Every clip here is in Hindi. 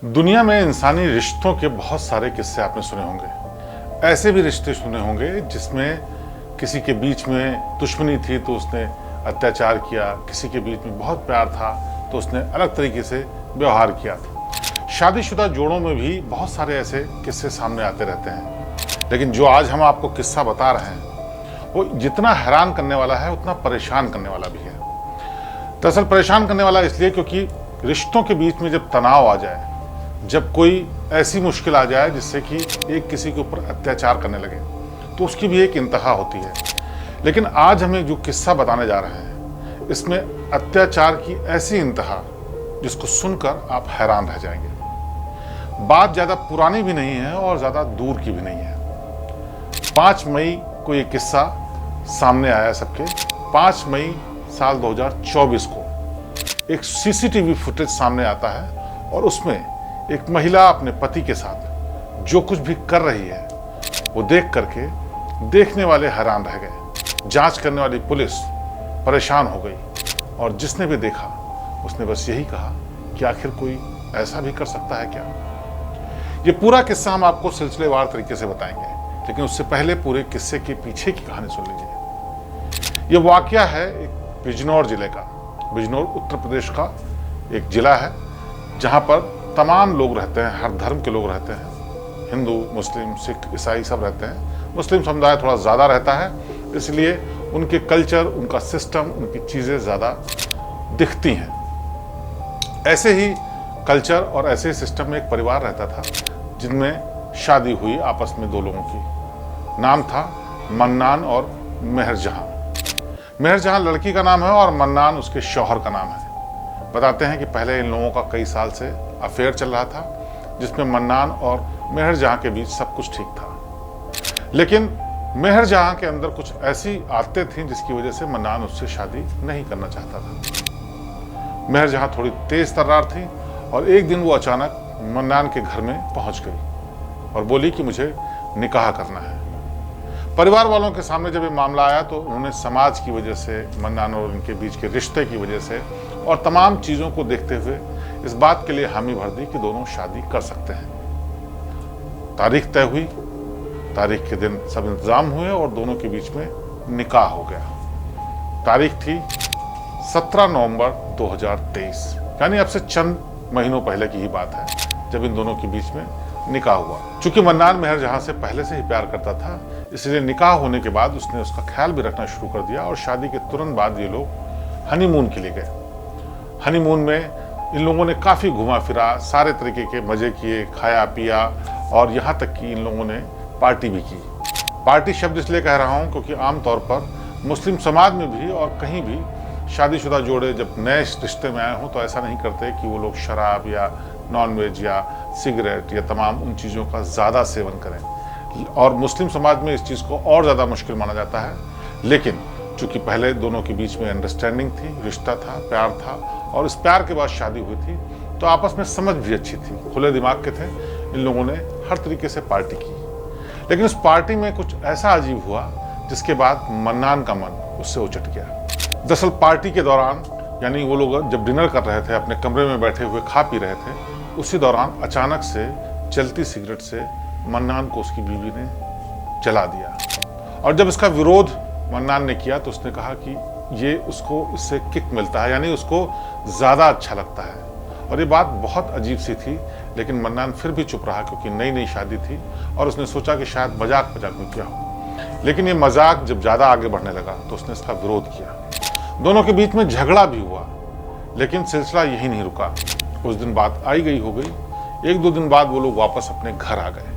दुनिया में इंसानी रिश्तों के बहुत सारे किस्से आपने सुने होंगे। ऐसे भी रिश्ते सुने होंगे जिसमें किसी के बीच में दुश्मनी थी तो उसने अत्याचार किया, किसी के बीच में बहुत प्यार था तो उसने अलग तरीके से व्यवहार किया था। शादीशुदा जोड़ों में भी बहुत सारे ऐसे किस्से सामने आते रहते हैं, लेकिन जो आज हम आपको किस्सा बता रहे हैं वो जितना हैरान करने वाला है उतना परेशान करने वाला भी है। दरअसल परेशान करने वाला इसलिए क्योंकि रिश्तों के बीच में जब तनाव आ जाए, जब कोई ऐसी मुश्किल आ जाए जिससे कि एक किसी के ऊपर अत्याचार करने लगे, तो उसकी भी एक इंतहा होती है। लेकिन आज हमें जो किस्सा बताने जा रहे हैं, इसमें अत्याचार की ऐसी इंतहा जिसको सुनकर आप हैरान रह जाएंगे। बात ज़्यादा पुरानी भी नहीं है और ज़्यादा दूर की भी नहीं है। 5 मई को ये किस्सा सामने आया सबके। 5 मई साल 2024 को एक सीसीटीवी फुटेज सामने आता है और उसमें एक महिला अपने पति के साथ जो कुछ भी कर रही है वो देख करके देखने वाले हैरान रह गए। जांच करने वाली पुलिस परेशान हो गई और जिसने भी देखा उसने बस यही कहा कि आखिर कोई ऐसा भी कर सकता है क्या। ये पूरा किस्सा हम आपको सिलसिलेवार तरीके से बताएंगे, लेकिन उससे पहले पूरे किस्से के पीछे की कहानी सुन लीजिए। ये वाकया है एक बिजनौर जिले का। बिजनौर उत्तर प्रदेश का एक जिला है जहाँ पर तमाम लोग रहते हैं, हर धर्म के लोग रहते हैं। हिंदू, मुस्लिम, सिख, ईसाई सब रहते हैं। मुस्लिम समुदाय थोड़ा ज़्यादा रहता है, इसलिए उनके कल्चर, उनका सिस्टम, उनकी चीज़ें ज़्यादा दिखती हैं। ऐसे ही कल्चर और ऐसे ही सिस्टम में एक परिवार रहता था जिनमें शादी हुई आपस में 2 लोगों की। नाम था मन्नान और मेहरजहां। मेहरजहां लड़की का नाम है और मन्नान उसके शौहर का नाम है। बताते हैं कि पहले इन लोगों का कई साल से अफेयर चल रहा था, जिसमें मन्नान और मेहरजहां के बीच सब कुछ ठीक था। लेकिन मेहरजहां के अंदर कुछ ऐसी आदतें थीं जिसकी वजह से मन्नान उससे शादी नहीं करना चाहता था। मेहरजहां थोड़ी तेज तर्रार थी और एक दिन वो अचानक मन्नान के घर में पहुंच गई और बोली कि मुझे निकाह करना है। परिवार वालों के सामने जब ये मामला आया तो उन्होंने समाज की वजह से, मन्नान और उनके बीच के रिश्ते की वजह से और तमाम चीज़ों को देखते हुए इस बात के लिए हामी भर दी कि दोनों शादी कर सकते हैं। तारीख तय हुई। तारीख के दिन सब इंतजाम हुए और दोनों के बीच में निकाह हो गया। तारीख थी 17 नवंबर 2023, यानी अब से चंद महीनों पहले की ही बात है जब इन दोनों के बीच में निकाह हुआ। चूंकि मन्नान मेहरजहां से पहले से ही प्यार करता था, इसलिए निकाह होने के बाद उसने उसका ख्याल भी रखना शुरू कर दिया और शादी के तुरंत बाद ये लोग हनीमून के लिए गए। हनीमून में इन लोगों ने काफ़ी घुमा फिरा, सारे तरीके के मज़े किए, खाया पिया और यहाँ तक कि इन लोगों ने पार्टी भी की। पार्टी शब्द इसलिए कह रहा हूँ क्योंकि आमतौर पर मुस्लिम समाज में भी और कहीं भी शादीशुदा जोड़े जब नए रिश्ते में आए हों तो ऐसा नहीं करते कि वो लोग शराब या नॉनवेज या सिगरेट या तमाम उन चीज़ों का ज़्यादा सेवन करें। और मुस्लिम समाज में इस चीज़ को और ज़्यादा मुश्किल माना जाता है। लेकिन चूँकि पहले दोनों के बीच में अंडरस्टैंडिंग थी, रिश्ता था, प्यार था और इस प्यार के बाद शादी हुई थी तो आपस में समझ भी अच्छी थी, खुले दिमाग के थे। इन लोगों ने हर तरीके से पार्टी की। लेकिन उस पार्टी में कुछ ऐसा अजीब हुआ जिसके बाद मन्नान का मन उससे उचट गया। दरअसल पार्टी के दौरान, यानी वो लोग जब डिनर कर रहे थे, अपने कमरे में बैठे हुए खा पी रहे थे, उसी दौरान अचानक से जलती सिगरेट से मन्नान को उसकी बीवी ने जला दिया। और जब इसका विरोध मन्नान ने किया तो उसने कहा कि ये उसको इससे किक मिलता है, यानी उसको ज़्यादा अच्छा लगता है। और ये बात बहुत अजीब सी थी, लेकिन मन्नान फिर भी चुप रहा क्योंकि नई नई शादी थी और उसने सोचा कि शायद मजाक में किया हो। लेकिन ये मजाक जब ज़्यादा आगे बढ़ने लगा तो उसने इसका विरोध किया। दोनों के बीच में झगड़ा भी हुआ, लेकिन सिलसिला यही नहीं रुका। उस दिन बात आई गई हो गई। 1-2 दिन बाद वो लोग वापस अपने घर आ गए।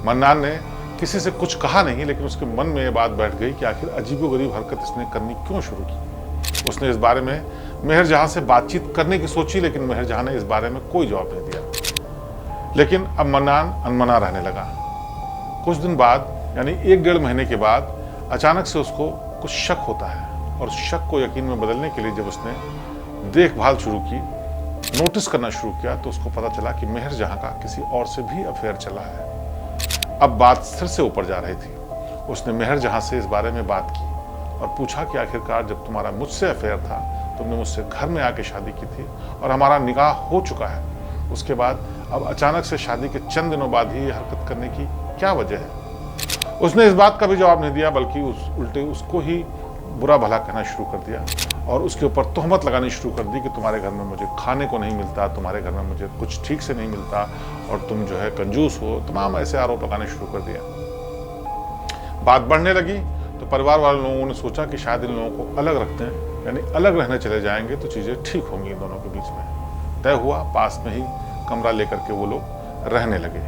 मन्नान ने किसी से कुछ कहा नहीं, लेकिन उसके मन में ये बात बैठ गई कि आखिर अजीबोगरीब हरकत इसने करनी क्यों शुरू की। उसने इस बारे में मेहरजहां से बातचीत करने की सोची, लेकिन मेहरजहां ने इस बारे में कोई जवाब नहीं दिया। लेकिन अब मन्नान अनमना रहने लगा। कुछ दिन बाद, यानी 1-1.5 महीने के बाद, अचानक से उसको कुछ शक होता है और उस शक को यकीन में बदलने के लिए जब उसने देखभाल शुरू की, नोटिस करना शुरू किया, तो उसको पता चला कि मेहरजहां का किसी और से भी अफेयर चला है। अब बात सिर से ऊपर जा रही थी। उसने मेहरजहां से इस बारे में बात की और पूछा कि आखिरकार जब तुम्हारा मुझसे अफेयर था, तुमने मुझसे घर में आके शादी की थी और हमारा निकाह हो चुका है, उसके बाद अब अचानक से शादी के चंद दिनों बाद ही ये हरकत करने की क्या वजह है? उसने इस बात का भी जवाब नहीं दिया, बल्कि उल्टे उसको ही बुरा भला कहना शुरू कर दिया और उसके ऊपर तोहमत लगानी शुरू कर दी कि तुम्हारे घर में मुझे खाने को नहीं मिलता, तुम्हारे घर में मुझे कुछ ठीक से नहीं मिलता और तुम जो है कंजूस हो। तमाम ऐसे आरोप लगाने शुरू कर दिया। बात बढ़ने लगी तो परिवार वाले लोगों ने सोचा कि शायद इन लोगों को अलग रखते हैं, यानी अलग रहने चले जाएंगे तो चीज़ें ठीक होंगी इन दोनों के बीच में। तय हुआ, पास में ही कमरा लेकर के वो लोग रहने लगे,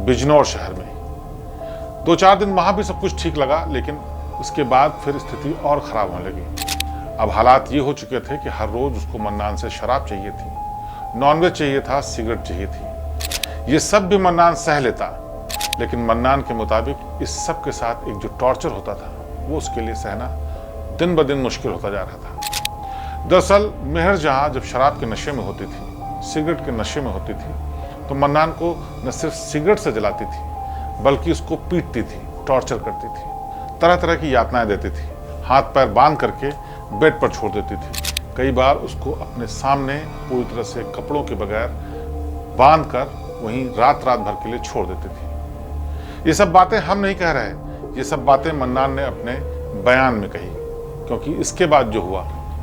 बिजनौर शहर में ही। 2-4 दिन वहाँ भी सब कुछ ठीक लगा, लेकिन उसके बाद फिर स्थिति और ख़राब होने लगी। अब हालात ये हो चुके थे कि हर रोज़ उसको मन्नान से शराब चाहिए थी, नॉनवेज चाहिए था, सिगरेट चाहिए थी। ये सब भी मन्नान सह लेता, लेकिन मन्नान के मुताबिक इस सब के साथ एक जो टॉर्चर होता था वो उसके लिए सहना दिन ब दिन मुश्किल होता जा रहा था। दरअसल मेहर जहाँ जब शराब के नशे में होती थी, सिगरेट के नशे में होती थी, तो मन्नान को न सिर्फ सिगरेट से जलाती थी बल्कि उसको पीटती थी, टॉर्चर करती थी, तरह तरह की यातनाएं देती थी, हाथ पैर बांध करके बेड पर छोड़ देती थी। कई बार उसको अपने सामने पूरी तरह से कपड़ों के बगैर बांध कर वहीं रात रात भर के लिए छोड़ देती थी। ये सब बातें हम नहीं कह रहे, ये सब बातें मन्नान ने अपने बयान में कही, क्योंकि इसके बाद जो हुआ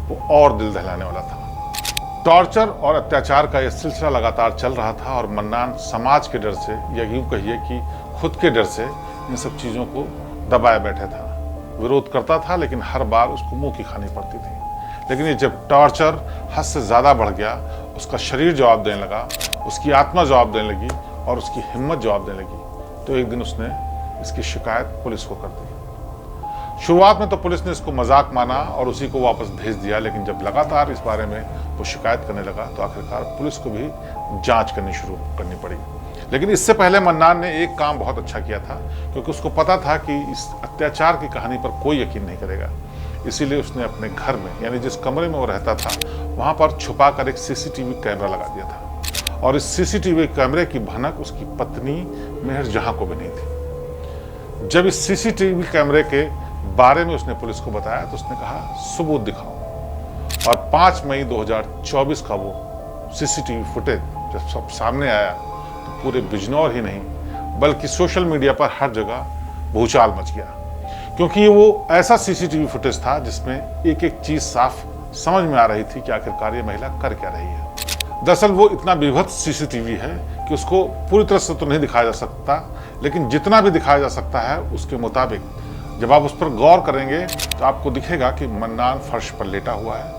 वो और दिल दहलाने वाला था। टॉर्चर और अत्याचार का यह सिलसिला लगातार चल रहा था और मन्नान समाज के डर से, या यूं कहिए कि खुद के डर से, इन सब चीज़ों को दबाए बैठा था। विरोध करता था, लेकिन हर बार उसको मुंह की खानी पड़ती थी। लेकिन ये जब टॉर्चर हद से ज़्यादा बढ़ गया, उसका शरीर जवाब देने लगा, उसकी आत्मा जवाब देने लगी और उसकी हिम्मत जवाब देने लगी, तो एक दिन उसने इसकी शिकायत पुलिस को कर दी। शुरुआत में तो पुलिस ने इसको मजाक माना और उसी को वापस भेज दिया, लेकिन जब लगातार इस बारे में वो शिकायत करने लगा तो आखिरकार पुलिस को भी जांच शुरू करनी पड़ी। लेकिन इससे पहले मन्नान ने एक काम बहुत अच्छा किया था, क्योंकि उसको पता था कि इस अत्याचार की कहानी पर कोई यकीन नहीं करेगा। इसीलिए उसने अपने घर में, यानी जिस कमरे में वो रहता था, वहाँ पर छुपा कर एक सीसीटीवी कैमरा लगा दिया था। और इस सीसीटीवी कैमरे की भनक उसकी पत्नी मेहर जहाँ को भी नहीं थी। जब इस सीसीटीवी कैमरे के बारे में उसने पुलिस को बताया तो उसने कहा, सबूत दिखाओ। और 5 मई 2024 का वो सीसीटीवी फुटेज जब सब सामने आया तो पूरे बिजनौर ही नहीं बल्कि सोशल मीडिया पर हर जगह भूचाल मच गया, क्योंकि ये वो ऐसा सीसीटीवी फुटेज था जिसमें एक एक चीज साफ समझ में आ रही थी कि आखिरकार ये महिला कर क्या रही है। दरअसल वो इतना विभत्स सीसीटीवी है कि उसको पूरी तरह से तो नहीं दिखाया जा सकता, लेकिन जितना भी दिखाया जा सकता है उसके मुताबिक जब आप उस पर गौर करेंगे तो आपको दिखेगा कि मन्नान फर्श पर लेटा हुआ है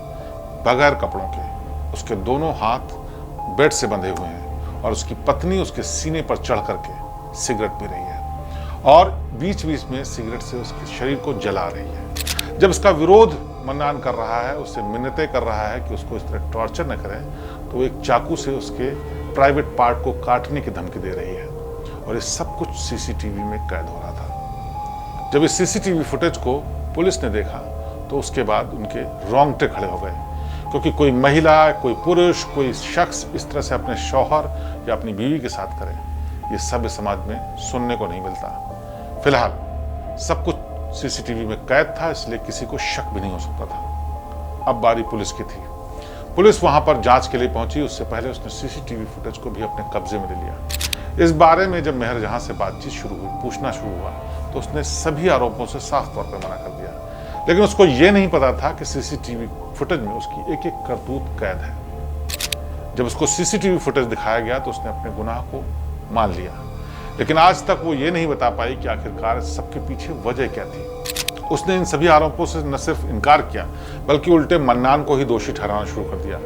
बगैर कपड़ों के। उसके दोनों हाथ बेड से बंधे हुए हैं और उसकी पत्नी उसके सीने पर चढ़ करके सिगरेट पी रही है और बीच बीच में सिगरेट से उसके शरीर को जला रही है। जब इसका विरोध मन्नान कर रहा है, उससे मिन्नतें कर रहा है कि उसको इस तरह टॉर्चर न करें, तो वो एक चाकू से उसके प्राइवेट पार्ट को काटने की धमकी दे रही है। और ये सब कुछ सीसीटीवी में कैद हो रहा था। जब इस सीसीटीवी फुटेज को पुलिस ने देखा तो उसके बाद उनके रोंगटे खड़े हो गए, क्योंकि कोई महिला, कोई पुरुष, कोई शख्स इस तरह से अपने शौहर या अपनी बीवी के साथ करे, ये सभ्य समाज में सुनने को नहीं मिलता। फिलहाल सब कुछ सीसीटीवी में कैद था, इसलिए किसी को शक भी नहीं हो सकता था। अब बारी पुलिस की थी। पुलिस वहां पर जांच के लिए पहुंची, उससे पहले उसने सीसीटीवी फुटेज को भी अपने कब्जे में ले लिया। इस बारे में जब मेहर जहां से बातचीत शुरू हुई, पूछना शुरू हुआ, तो उसने सभी आरोपों से साफ तौर पर मना कर दिया। लेकिन उसको यह नहीं पता था कि सीसीटीवी फुटेज में उसकी एक एक करतूत कैद है। जब उसको सीसीटीवी फुटेज दिखाया गया तो उसने अपने गुनाह को मान लिया, लेकिन आज तक वो ये नहीं बता पाई कि आखिरकार सबके पीछे वजह क्या थी। उसने इन सभी आरोपों से न सिर्फ इनकार किया, बल्कि उल्टे मन्नान को ही दोषी ठहराना शुरू कर दिया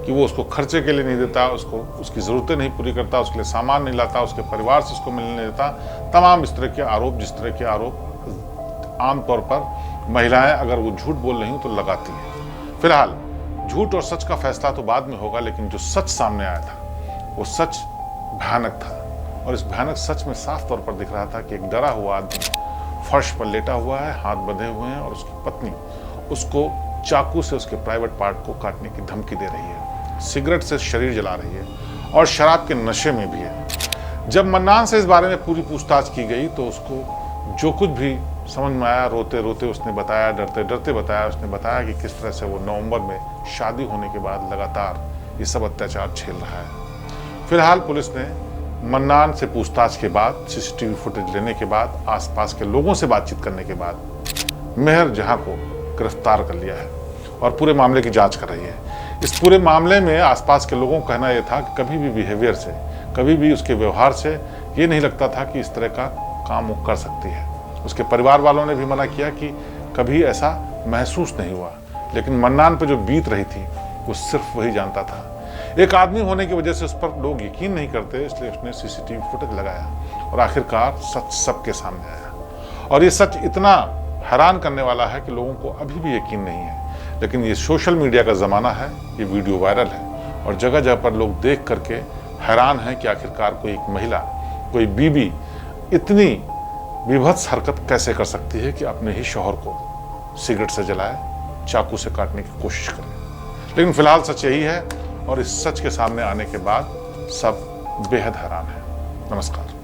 कि वो उसको खर्चे के लिए नहीं देता, उसको उसकी ज़रूरतें नहीं पूरी करता, उसके लिए सामान नहीं लाता, उसके परिवार से उसको मिलने नहीं देता। तमाम इस तरह के आरोप, जिस तरह के आरोप आमतौर पर महिलाएं अगर वो झूठ बोल रही हूँ तो लगाती हैं। फिलहाल झूठ और सच का फैसला तो बाद में होगा, लेकिन जो सच सामने आया था वो सच भयानक था। और इस भयानक सच में साफ तौर पर दिख रहा था कि एक डरा हुआ आदमी फर्श पर लेटा हुआ है, हाथ बंधे हुए हैं, और उसकी पत्नी उसको चाकू से उसके प्राइवेट पार्ट को काटने की धमकी दे रही है, सिगरेट से शरीर जला रही है और शराब के नशे में भी है। जब मन्नान से इस बारे में पूरी पूछताछ की गई तो उसको जो कुछ भी समझ में आया, रोते रोते उसने बताया, डरते डरते बताया। उसने बताया कि किस तरह से वो नवंबर में शादी होने के बाद लगातार ये सब अत्याचार झेल रहा है। फिलहाल पुलिस ने मन्नान से पूछताछ के बाद, सीसीटीवी फुटेज लेने के बाद, आसपास के लोगों से बातचीत करने के बाद मेहर जहां को गिरफ्तार कर लिया है और पूरे मामले की जांच कर रही है। इस पूरे मामले में आसपास के लोगों का कहना यह था कि कभी भी बिहेवियर से, कभी भी उसके व्यवहार से ये नहीं लगता था कि इस तरह का काम वो कर सकती है। उसके परिवार वालों ने भी मना किया कि कभी ऐसा महसूस नहीं हुआ, लेकिन मन्नान पे जो बीत रही थी वो सिर्फ वही जानता था। एक आदमी होने की वजह से उस पर लोग यकीन नहीं करते, इसलिए उसने सीसीटीवी फुटेज लगाया और आखिरकार सच सबके सामने आया। और ये सच इतना हैरान करने वाला है कि लोगों को अभी भी यकीन नहीं है। लेकिन ये सोशल मीडिया का ज़माना है, ये वीडियो वायरल है और जगह जगह पर लोग देख करके हैरान हैं कि आखिरकार कोई एक महिला, कोई बीबी इतनी विभत्स हरकत कैसे कर सकती है कि अपने ही शौहर को सिगरेट से जलाए, चाकू से काटने की कोशिश करे। लेकिन फिलहाल सच यही है और इस सच के सामने आने के बाद सब बेहद हैरान है। नमस्कार।